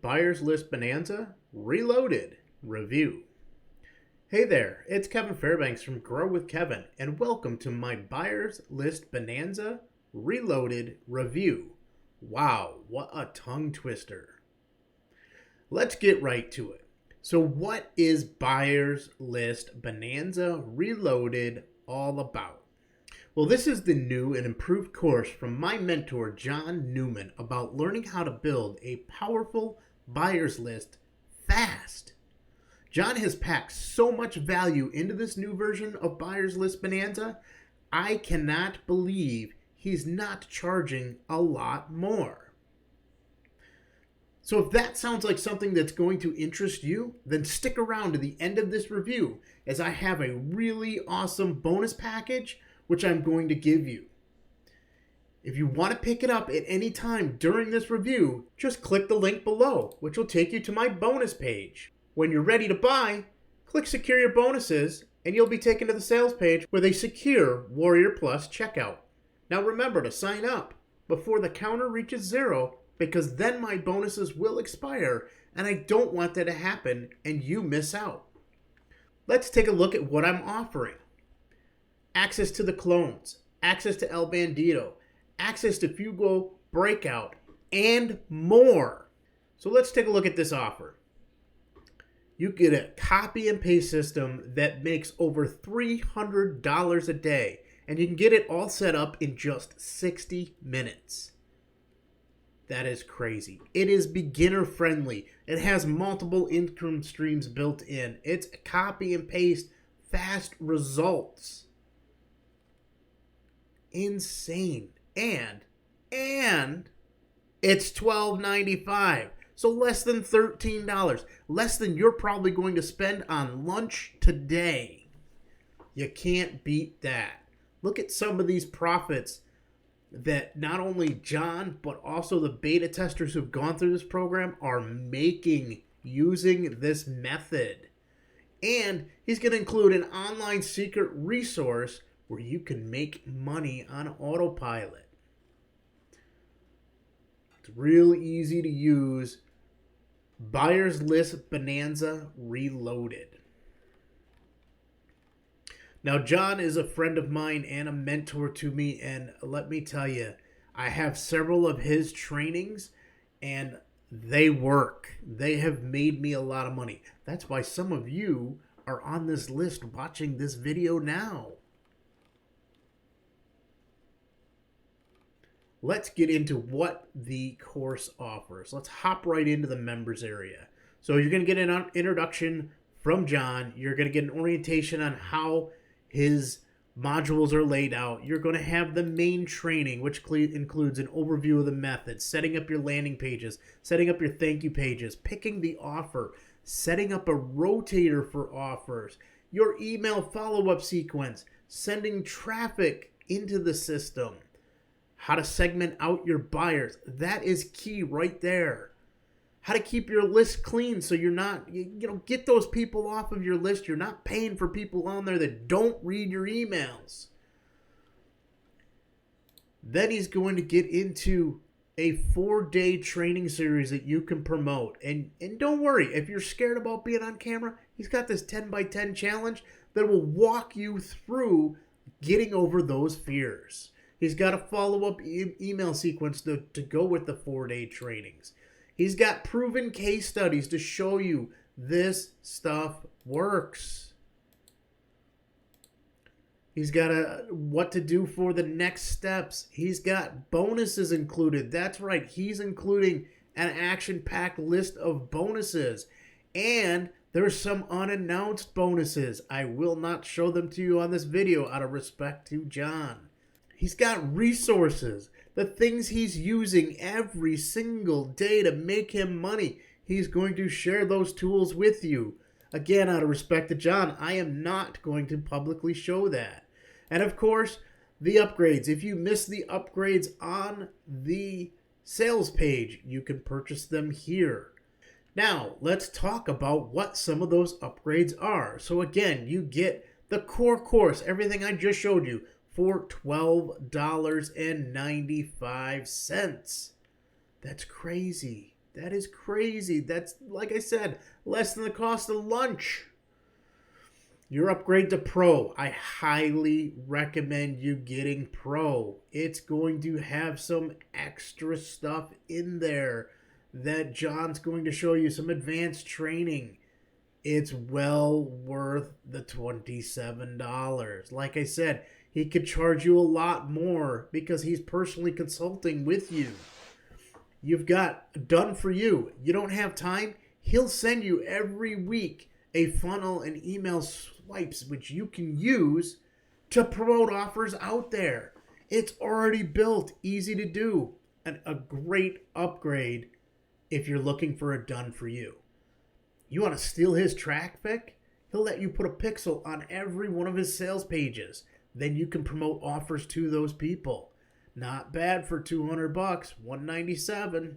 Buyers List Bonanza Reloaded review. Hey there, it's Kevin Fairbanks from Grow with Kevin, and welcome to my Buyers List Bonanza Reloaded review. Wow, what a tongue twister. Let's get right to it. So what is Buyers List Bonanza Reloaded all about? Well, this is the new and improved course from my mentor, John Newman, about learning how to build a powerful buyer's list fast. John has packed so much value into this new version of Buyers List Bonanza, I cannot believe he's not charging a lot more. So if that sounds like something that's going to interest you, then stick around to the end of this review as I have a really awesome bonus package which I'm going to give you. If you want to pick it up at any time during this review, just click the link below, which will take you to my bonus page. When you're ready to buy, click Secure Your Bonuses, and you'll be taken to the sales page with a secure Warrior Plus checkout. Now remember to sign up before the counter reaches 0, because then my bonuses will expire, and I don't want that to happen and you miss out. Let's take a look at what I'm offering. Access to the clones, access to El Bandito, access to Fugo Breakout, and more. So let's take a look at this offer. You get a copy and paste system that makes over $300 a day, and you can get it all set up in just 60 minutes. That is crazy. It is beginner friendly. It has multiple income streams built in. It's a copy and paste, fast results. Insane. And it's $12.95. So less than $13. Less than you're probably going to spend on lunch today. You can't beat that. Look at some of these profits that not only John, but also the beta testers who've gone through this program are making using this method. And he's going to include an online secret resource where you can make money on autopilot. It's real easy to use. Buyers List Bonanza Reloaded. Now, John is a friend of mine and a mentor to me, and let me tell you, I have several of his trainings, and they work. They have made me a lot of money. That's why some of you are on this list watching this video now. Let's get into what the course offers. Let's hop right into the members area. So you're going to get an introduction from John. You're going to get an orientation on how his modules are laid out. You're going to have the main training, which includes an overview of the methods, setting up your landing pages, setting up your thank you pages, picking the offer, setting up a rotator for offers, your email follow-up sequence, sending traffic into the system, how to segment out your buyers. That is key right there. How to keep your list clean so you're not, get those people off of your list. You're not paying for people on there that don't read your emails. Then he's going to get into a 4-day training series that you can promote. And don't worry, if you're scared about being on camera, he's got this 10x10 challenge that will walk you through getting over those fears. He's got a follow-up email sequence to go with the 4-day trainings. He's got proven case studies to show you this stuff works. He's got what to do for the next steps. He's got bonuses included. That's right. He's including an action-packed list of bonuses. And there's some unannounced bonuses. I will not show them to you on this video out of respect to John. He's got resources, the things he's using every single day to make him money. He's going to share those tools with you. Again, out of respect to John, I am not going to publicly show that. And of course, the upgrades. If you miss the upgrades on the sales page, you can purchase them here. Now, let's talk about what some of those upgrades are. So again, you get the core course, everything I just showed you, for $12.95. That's crazy. That is crazy. That's, like I said, less than the cost of lunch. Your upgrade to Pro, I highly recommend you getting Pro. It's going to have some extra stuff in there that John's going to show you, some advanced training. It's well worth the $27. Like I said, he could charge you a lot more because he's personally consulting with you. You've got done for you. You don't have time? He'll send you every week a funnel and email swipes which you can use to promote offers out there. It's already built, easy to do, and a great upgrade if you're looking for a done for you. You want to steal his traffic? He'll let you put a pixel on every one of his sales pages. Then you can promote offers to those people. Not bad for $200, $197.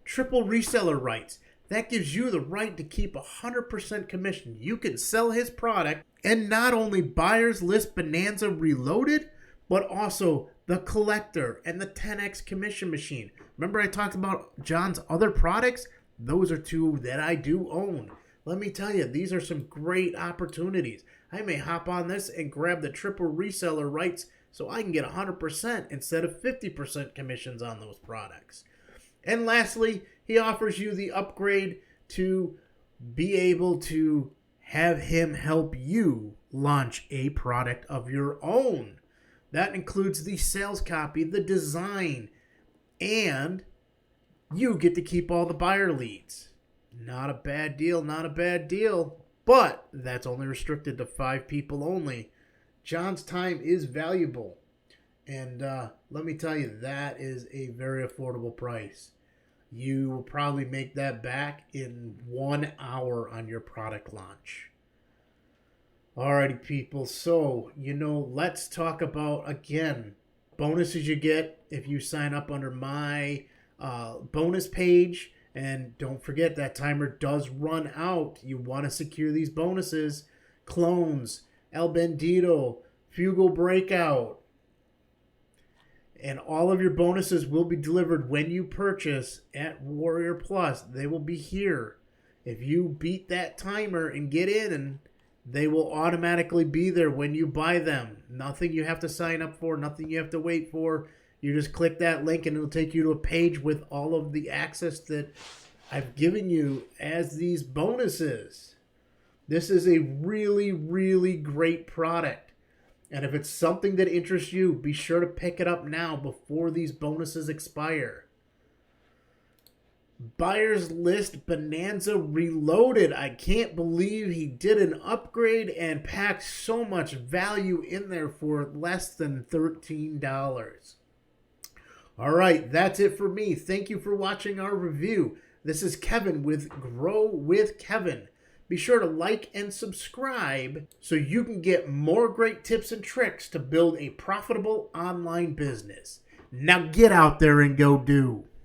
Triple reseller rights. That gives you the right to keep 100% commission. You can sell his product, and not only Buyers List Bonanza Reloaded, but also the Collector and the 10x Commission Machine. Remember I talked about John's other products? Those are two that I do own. Let me tell you, these are some great opportunities. I may hop on this and grab the triple reseller rights so I can get 100% instead of 50% commissions on those products. And lastly, he offers you the upgrade to be able to have him help you launch a product of your own. That includes the sales copy, the design, and you get to keep all the buyer leads. Not a bad deal, not a bad deal. But that's only restricted to 5 people only. John's time is valuable. And let me tell you, that is a very affordable price. You will probably make that back in 1 hour on your product launch. Alrighty, people. So, let's talk about, again, bonuses you get if you sign up under my bonus page. And don't forget, that timer does run out. You want to secure these bonuses. Clones, El Bandito, Fugal Breakout. And all of your bonuses will be delivered when you purchase at Warrior Plus. They will be here. If you beat that timer and get in, they will automatically be there when you buy them. Nothing you have to sign up for, nothing you have to wait for. You just click that link and it'll take you to a page with all of the access that I've given you as these bonuses. This is a really, really great product. And if it's something that interests you, be sure to pick it up now before these bonuses expire. Buyers List Bonanza Reloaded. I can't believe he did an upgrade and packed so much value in there for less than $13. All right, that's it for me. Thank you for watching our review. This is Kevin with Grow with Kevin. Be sure to like and subscribe so you can get more great tips and tricks to build a profitable online business. Now get out there and go do.